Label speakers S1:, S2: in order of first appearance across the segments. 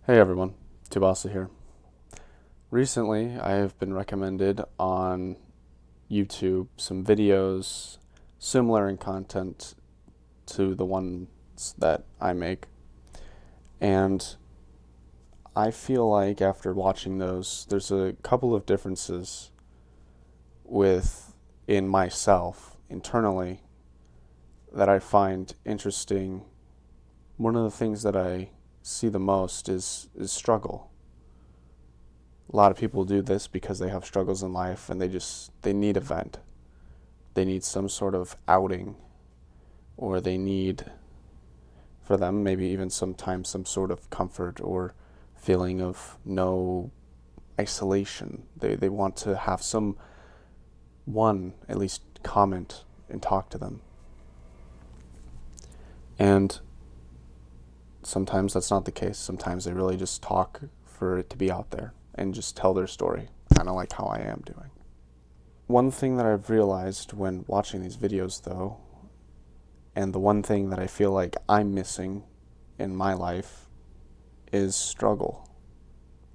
S1: Hey everyone, Tubasa here. Recently, I have been recommended on YouTube some videos similar in content to the ones that I make, and I feel like after watching those, there's a couple of differences in myself internally that I find interesting. One of the things that I see the most is struggle. A lot of people do this because they have struggles in life and they need a vent. They need some sort of outing, or they need, for them, maybe even sometimes some sort of comfort or feeling of no isolation. They want to have some one at least comment and talk to them. And sometimes that's not the case. Sometimes they really just talk for it to be out there and just tell their story, kind of like how I am doing. One thing that I've realized when watching these videos, though, and the one thing that I feel like I'm missing in my life is struggle.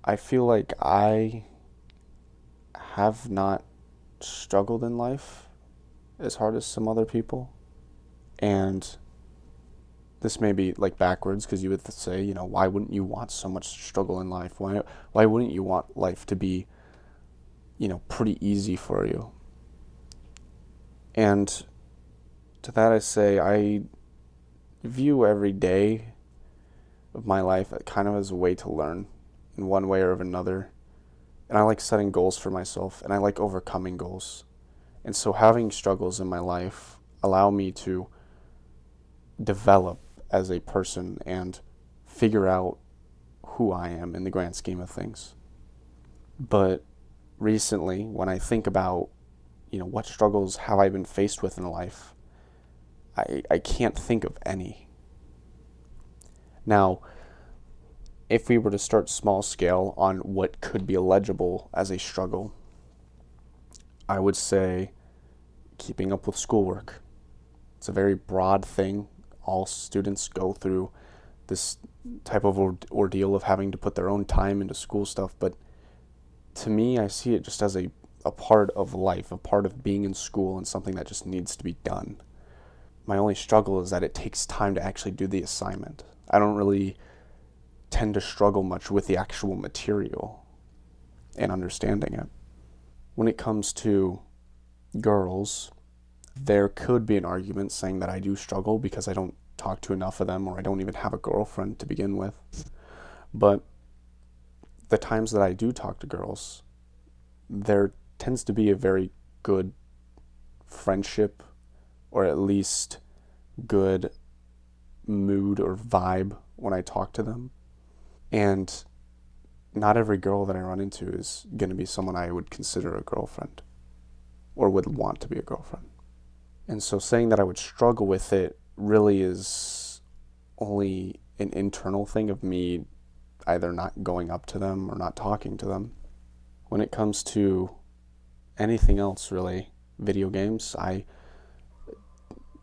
S1: I feel like I have not struggled in life as hard as some other people. And this may be like backwards because you would say, why wouldn't you want so much struggle in life? Why wouldn't you want life to be, pretty easy for you? And to that I say, I view every day of my life kind of as a way to learn in one way or another. And I like setting goals for myself, and I like overcoming goals. And so having struggles in my life allow me to develop as a person and figure out who I am in the grand scheme of things. But recently, when I think about, what struggles have I been faced with in life, I can't think of any. Now, if we were to start small scale on what could be legible as a struggle, I would say keeping up with schoolwork. It's a very broad thing. All students go through this type of ordeal of having to put their own time into school stuff, but to me, I see it just as a part of life, a part of being in school, and something that just needs to be done. My only struggle is that it takes time to actually do the assignment. I don't really tend to struggle much with the actual material and understanding it. When it comes to girls, there could be an argument saying that I do struggle because I don't talk to enough of them, or I don't even have a girlfriend to begin with. But the times that I do talk to girls, there tends to be a very good friendship, or at least good mood or vibe when I talk to them. And not every girl that I run into is going to be someone I would consider a girlfriend or would want to be a girlfriend. And so saying that I would struggle with it really is only an internal thing of me either not going up to them or not talking to them. When it comes to anything else, really, video games,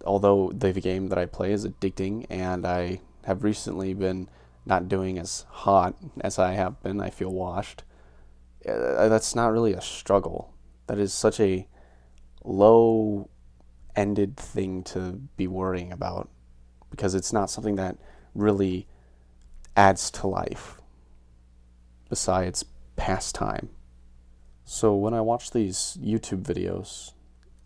S1: although the game that I play is addicting and I have recently been not doing as hot as I have been, I feel washed. That's not really a struggle. That is such a low ended thing to be worrying about because it's not something that really adds to life besides pastime. So when I watch these YouTube videos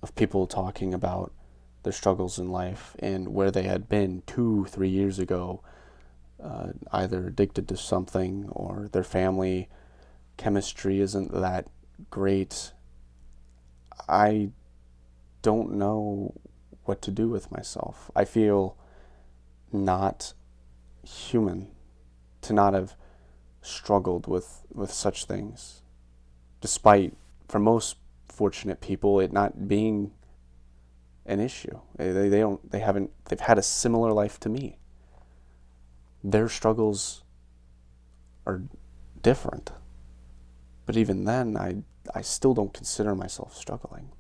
S1: of people talking about their struggles in life and where they had been 2-3 years ago, either addicted to something or their family chemistry isn't that great, I don't know what to do with myself. I feel not human to not have struggled with such things, despite, for most fortunate people, it not being an issue. They've had a similar life to me. Their struggles are different. But even then, I still don't consider myself struggling.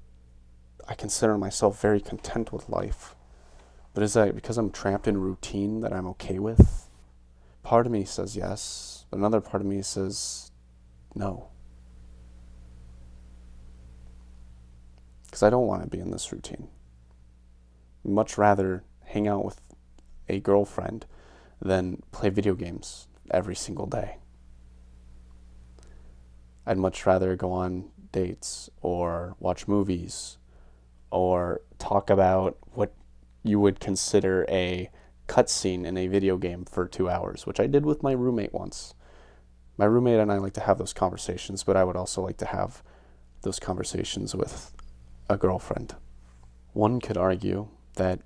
S1: I consider myself very content with life. But is that because I'm trapped in routine that I'm okay with? Part of me says yes, But another part of me says no. Because I don't want to be in this routine. I'd much rather hang out with a girlfriend than play video games every single day. I'd much rather go on dates or watch movies or talk about what you would consider a cutscene in a video game for 2 hours, which I did with my roommate once. My roommate and I like to have those conversations, but I would also like to have those conversations with a girlfriend. One could argue that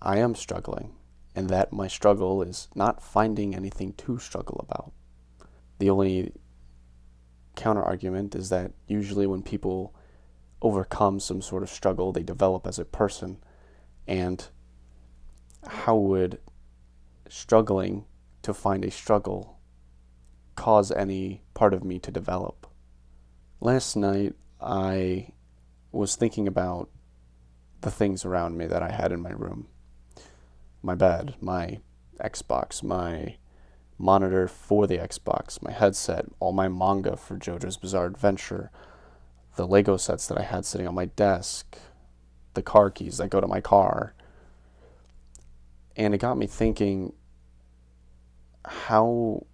S1: I am struggling, and that my struggle is not finding anything to struggle about. The only counter argument is that usually when people overcome some sort of struggle, they develop as a person. And how would struggling to find a struggle cause any part of me to develop? Last night, I was thinking about the things around me that I had in my room. My bed, my Xbox, my monitor for the Xbox, my headset, all my manga for JoJo's Bizarre Adventure, the Lego sets that I had sitting on my desk, the car keys that go to my car. And it got me thinking how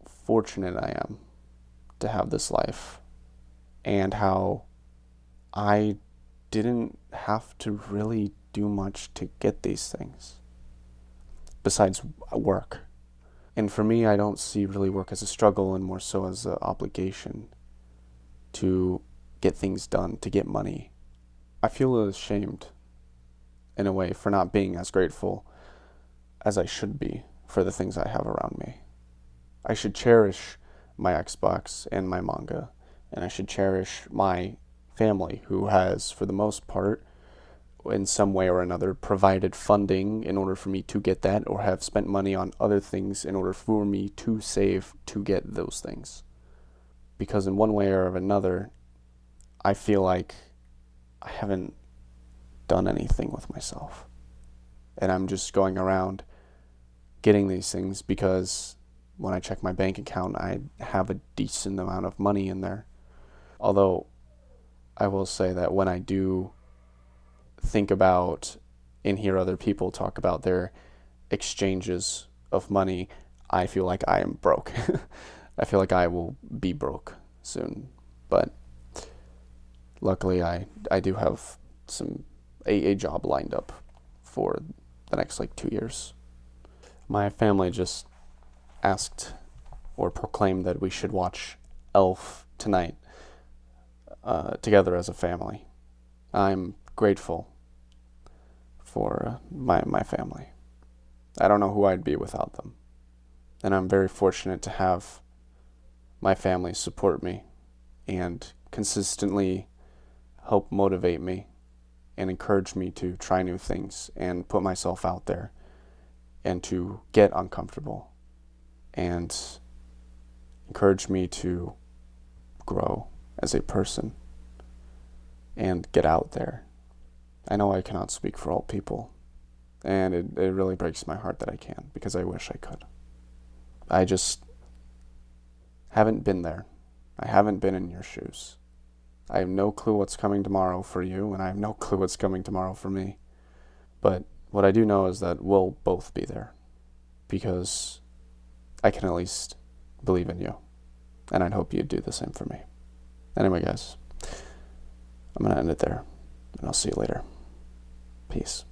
S1: fortunate I am to have this life, and how I didn't have to really do much to get these things besides work. And for me, I don't see really work as a struggle and more so as an obligation to get things done, to get money. I feel ashamed in a way for not being as grateful as I should be for the things I have around me. I should cherish my Xbox and my manga, and I should cherish my family, who has, for the most part, in some way or another, provided funding in order for me to get that, or have spent money on other things in order for me to save to get those things. Because in one way or another, I feel like I haven't done anything with myself. And I'm just going around getting these things because when I check my bank account, I have a decent amount of money in there. Although I will say that when I do think about and hear other people talk about their exchanges of money, I feel like I am broke. I feel like I will be broke soon. But luckily I do have a job lined up for the next 2 years. My family just asked or proclaimed that we should watch Elf tonight together as a family. I'm grateful for my family. I don't know who I'd be without them. And I'm very fortunate to have my family support me and consistently help motivate me and encourage me to try new things and put myself out there and to get uncomfortable and encourage me to grow as a person and get out there. I know I cannot speak for all people, and it really breaks my heart that I can, because I wish I could. I just haven't been there. I haven't been in your shoes. I have no clue what's coming tomorrow for you, and I have no clue what's coming tomorrow for me. But what I do know is that we'll both be there, because I can at least believe in you, and I'd hope you'd do the same for me. Anyway, guys, I'm going to end it there, and I'll see you later. Peace.